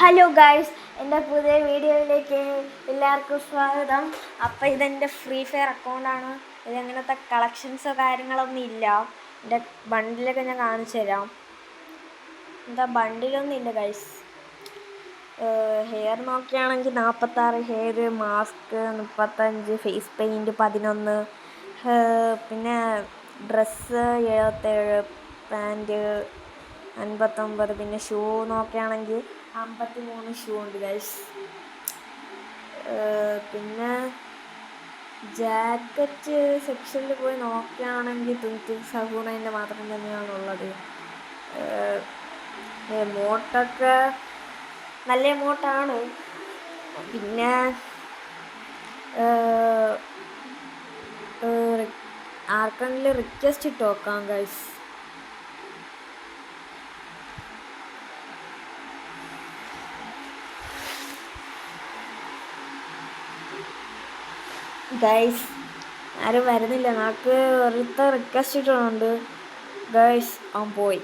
Hello guys, എൻ്റെ പുതിയ വീഡിയോയിലേക്ക് എല്ലാവർക്കും സ്വാഗതം. അപ്പോൾ ഇതെൻ്റെ ഫ്രീ ഫയർ അക്കൗണ്ടാണ്. ഇതങ്ങനത്തെ കളക്ഷൻസോ കാര്യങ്ങളൊന്നും ഇല്ല. എൻ്റെ ബണ്ടിലൊക്കെ ഞാൻ കാണിച്ചു തരാം. എന്താ ബണ്ടിലൊന്നും ഇല്ല ഗൈസ്. ഹെയർ നോക്കുകയാണെങ്കിൽ 46 ഹെയർ, മാസ്ക് 35, ഫേസ് പെയിൻറ്റ് 11, പിന്നെ ഡ്രസ്സ് 77, പാൻറ്റ് 59, പിന്നെ ഷൂ നോക്കുകയാണെങ്കിൽ 53 ഷൂ ഉണ്ട് ഗൈസ്. പിന്നെ ജാക്കറ്റ് സെക്ഷനിൽ പോയി നോക്കുകയാണെങ്കിൽ 26 മാത്രം തന്നെയാണുള്ളത്. എമൗണ്ടൊക്കെ നല്ല എമൗണ്ടാണ്. പിന്നെ ആർക്കെങ്കിലും റിക്വസ്റ്റ് ഇട്ട് നോക്കാം ഗൈസ്. ഗൈസ് ആരും വരുന്നില്ല. നമുക്ക് വെറുതെ റിക്വസ്റ്റ് ഇട്ടുണ്ട് ഗൈസ്. അവൻ പോയി.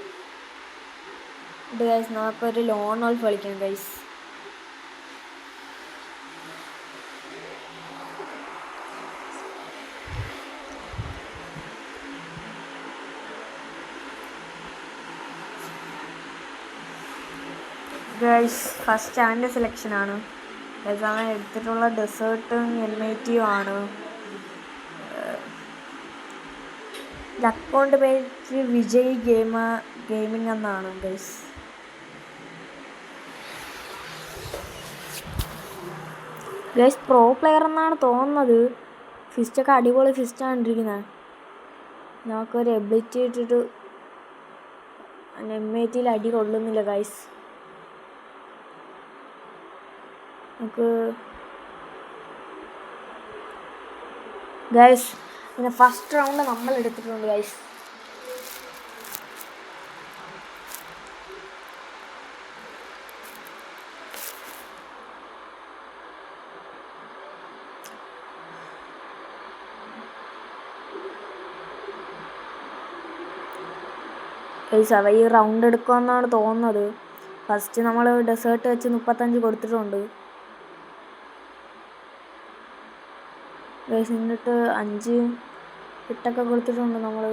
ഇത് ഗൈസ് നമുക്കൊരു ലോൺ ഓൾഫ് കളിക്കാം ഗൈസ്. ഗൈസ് ഫസ്റ്റ് അവൻ്റെ സെലക്ഷനാണ്. ഗൈസ് അവൻ എടുത്തിട്ടുള്ള ഡെസേർട്ടും എൽമേറ്റിയും ആണ്. അക്കൗണ്ട് പേര് വിജയ് ഗെയിമിംഗ് എന്നാണ് ഗൈസ്. ഗൈസ് പ്രോ പ്ലെയർ എന്നാണ് തോന്നുന്നത്. ഫിസ്റ്റൊക്കെ അടിപൊളി ഫിസ്റ്റാണ് ഇട്ടിരിക്കുന്നത്. നമുക്കൊരു എബിലിറ്റി ഇട്ടിട്ട് എൽമേറ്റിയിൽ അടി കൊള്ളുന്നില്ല ഗൈസ്. നമുക്ക് ഗൈസ് പിന്നെ ഫസ്റ്റ് റൗണ്ട് നമ്മൾ എടുത്തിട്ടുണ്ട് ഗൈസ്. ഗൈസ് അവ ഈ റൗണ്ട് എടുക്കുമെന്നാണ് തോന്നുന്നത്. ഫസ്റ്റ് നമ്മൾ ഡെസേർട്ട് വെച്ച് 35 കൊടുത്തിട്ടുണ്ട് ഗൈസ്. എന്നിട്ട് 5 ഇട്ടൊക്കെ കൊടുത്തിട്ടുണ്ട് നമ്മൾ.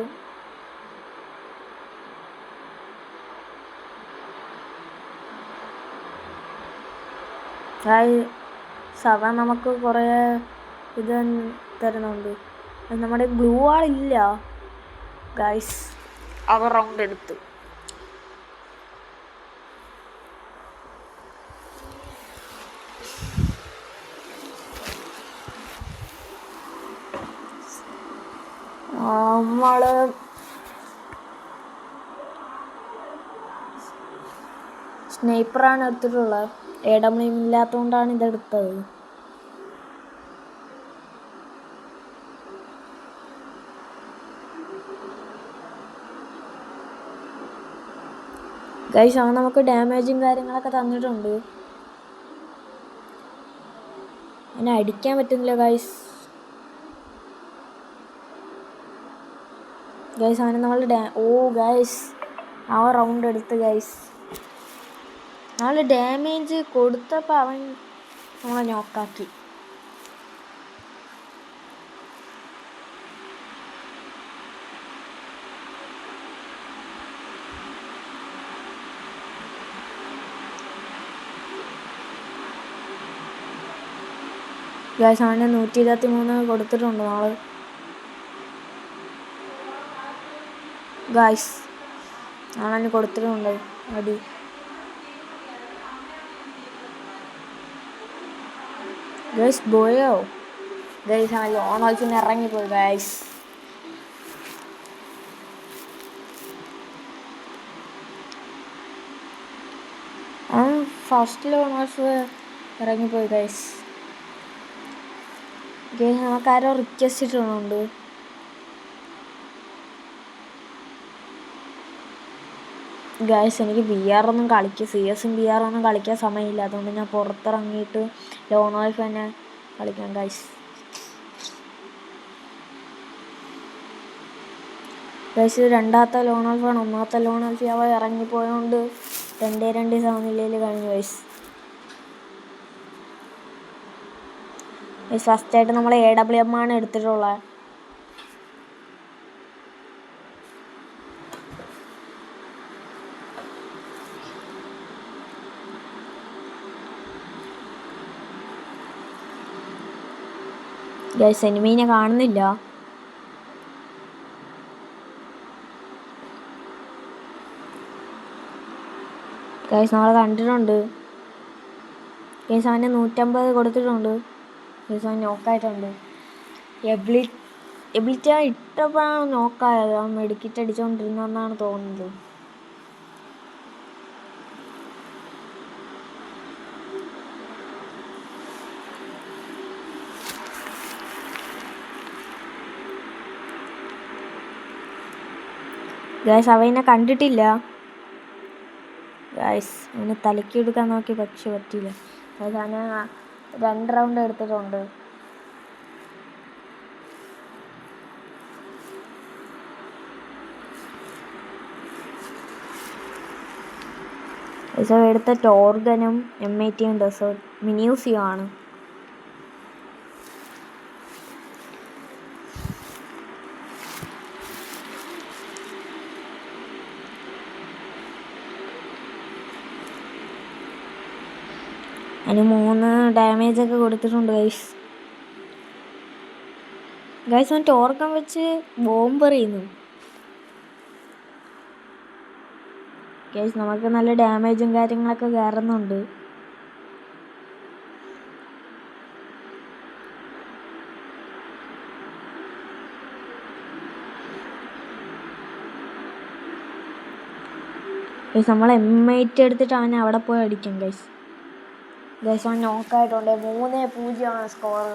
സഭ നമുക്ക് കുറേ ഇത് തരുന്നുണ്ട്. നമ്മുടെ ഗ്ലൂ ആളില്ല ഗൈസ്. അവർ റൗണ്ട് എടുത്തു. നമ്മള് സ്നൈപ്പറാണ് എടുത്തിട്ടുള്ളത്. AW ഇല്ലാത്തതുകൊണ്ടാണ് ഇതെടുത്തത്. ഗൈസ് അവൻ നമുക്ക് ഡാമേജും കാര്യങ്ങളൊക്കെ തന്നിട്ടുണ്ട്. അതിനെ അടിക്കാൻ പറ്റുന്നില്ല ഗൈസ്. ഗൈസ് അവനെ നമ്മൾ ഗൈസ് അവൻ റൗണ്ട് എടുത്ത് ഗൈസ്. നമ്മൾ ഡാമേജ് കൊടുത്തപ്പോൾ അവൻ നമ്മളെ നോക്കാക്കി. ഗൈസ് അവന് 123 കൊടുത്തിട്ടുണ്ട് നമ്മൾ. ഗൈസ് അവന് കൊടുത്തിട്ടുണ്ട് അടി. ഗൈസ് പോയോ ഗൈസ്? അവൻ ലോൺ ഓൾഫിന് ഇറങ്ങിപ്പോയി ഗൈസ്. അവൻ ഫസ്റ്റ് ലോൺ ഓൾഫ് ഇറങ്ങിപ്പോയി ഗൈസ്. ഗൈസ് നമുക്കാരോ റിക്വസ്റ്റ് ഇട്ടിട്ടുണ്ട്. ഗൈസ് എനിക്ക് VR ഒന്നും CS-ഉം VR ഒന്നും കളിക്കാൻ സമയമില്ല. അതുകൊണ്ട് ഞാൻ പുറത്തിറങ്ങിയിട്ട് ലോൺ ഓൾഫ് തന്നെ കളിക്കാം ഗൈസ്. ഗൈസ് രണ്ടാമത്തെ ലോൺ ഓൾഫാണ്. ഒന്നാമത്തെ ലോൺ ഓൾഫ് അവ ഇറങ്ങിപ്പോയതുകൊണ്ട് 2-2 സമനിലയിൽ കഴിഞ്ഞു ഗൈസ്. ഫസ്റ്റായിട്ട് നമ്മൾ AWM ആണ് എടുത്തിട്ടുള്ളത്. ഗൈസ് എനിമീനെ കാണുന്നില്ല. ഗൈസ് നമ്മളെ കണ്ടിട്ടുണ്ട്. ഗൈസ് അവന് 150 കൊടുത്തിട്ടുണ്ട്. ഗൈസ് അവൻ നോക്കായിട്ടുണ്ട്. എബിലിറ്റി ആ ഇട്ടപ്പോഴാണ് നോക്കായത്. അവൻ മെഡിക്കിറ്റ് അടിച്ചുകൊണ്ടിരുന്നെന്നാണ് തോന്നുന്നത്. ഗൈസ് അവനെ കണ്ടിട്ടില്ല. ഗൈസ് അവന് തലയ്ക്ക് എടുക്കാൻ നോക്കി, പക്ഷെ പറ്റിയില്ല. ഗൈസ് അവന് 2 റൗണ്ട് എടുത്തിട്ടുണ്ട്. ഗൈസ് അവൻ എടുത്ത ടോർഗനും M18 ഡെസേർട്ട് മിനിയൂസിയും ആണ്. അതിന് 3 ഡാമേജൊക്കെ കൊടുത്തിട്ടുണ്ട് ഗൈസ്. ഗൈസ് അവൻ ടോർക്കം വെച്ച് ബോംബ് എറിയുന്നു. ഗൈസ് നമുക്ക് നല്ല ഡാമേജും കാര്യങ്ങളൊക്കെ കയറുന്നുണ്ട്. ഗൈസ് നമ്മൾ M8 എടുത്തിട്ട് അവനെ അവിടെ പോയി അടിക്കും ഗൈസ്. ഗൈസ് അവൻ നോക്കായിട്ടുണ്ട്. 3-0 സ്കോർ.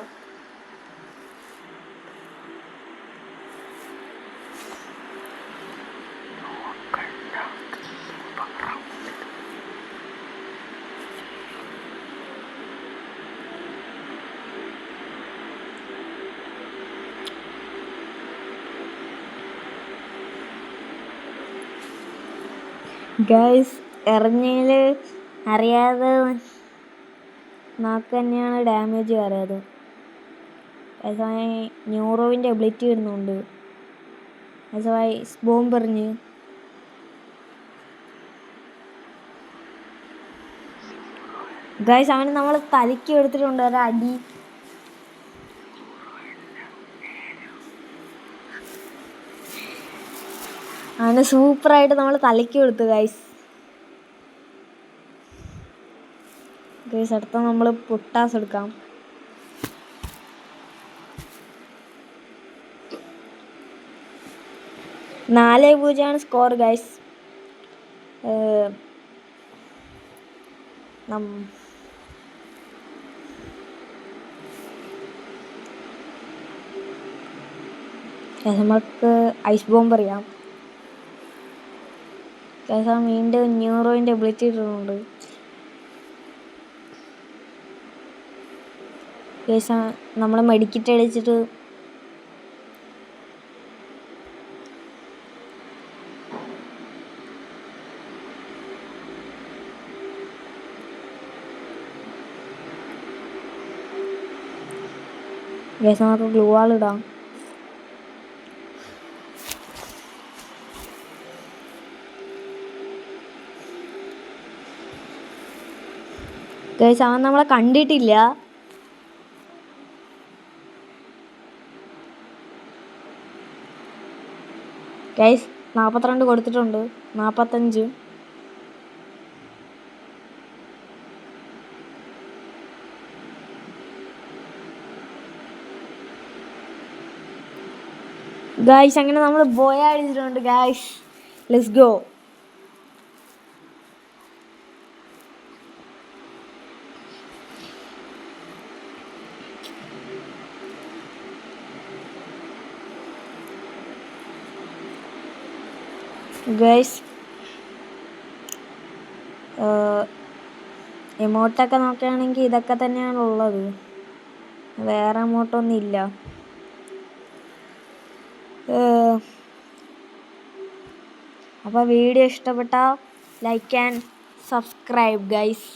ഗൈസ് എറിഞ്ഞതിൽ അറിയാതെ നാക്ക് തന്നെയാണ് ഡാമേജ് കയറിയത്. ഗൈസ് അവൻ ന്യൂറോവിൻ്റെ എബിലിറ്റി ഇടുന്നുണ്ട്. ഗൈസ് അവൻ ബോംബ് എറിഞ്ഞ്. ഗൈസ് അവന് നമ്മൾ തലയ്ക്ക് എടുത്തിട്ടുണ്ട് ഒരടി. അവന് സൂപ്പറായിട്ട് നമ്മൾ തലയ്ക്ക് കൊടുത്തു ഗൈസ്. ഗൈസ് അടുത്ത നമ്മൾ പൊട്ടാസ് എടുക്കാം. 4-0 സ്കോർ ഗൈസ്. നമുക്ക് ഐസ് ബോംബ് അറിയാം. വീണ്ടും ന്യൂറോയിൻ്റെ എബിലിറ്റി ഇട്ടിട്ടുണ്ട്. നമ്മൾ മെഡിക്കിറ്റ് അടിച്ചിട്ട് നമുക്ക് ഗ്ലൂ വാൾ ഇടാം. ഗൈസ് അവൻ നമ്മളെ കണ്ടിട്ടില്ല. ഗൈസ് 42 കൊടുത്തിട്ടുണ്ട്. 45. ഗൈസ് അങ്ങനെ നമ്മൾ ബോയ അടിച്ചിട്ടുണ്ട് ഗൈസ്. Let's go. ഗൈസ് എമൗണ്ടൊക്കെ നോക്കുകയാണെങ്കിൽ ഇതൊക്കെ തന്നെയാണ് ഉള്ളത്. വേറെ എമൗണ്ടൊന്നും ഇല്ല. അപ്പോൾ വീഡിയോ ഇഷ്ടപ്പെട്ടാൽ ലൈക്ക് ആൻഡ് സബ്സ്ക്രൈബ് ഗൈസ്.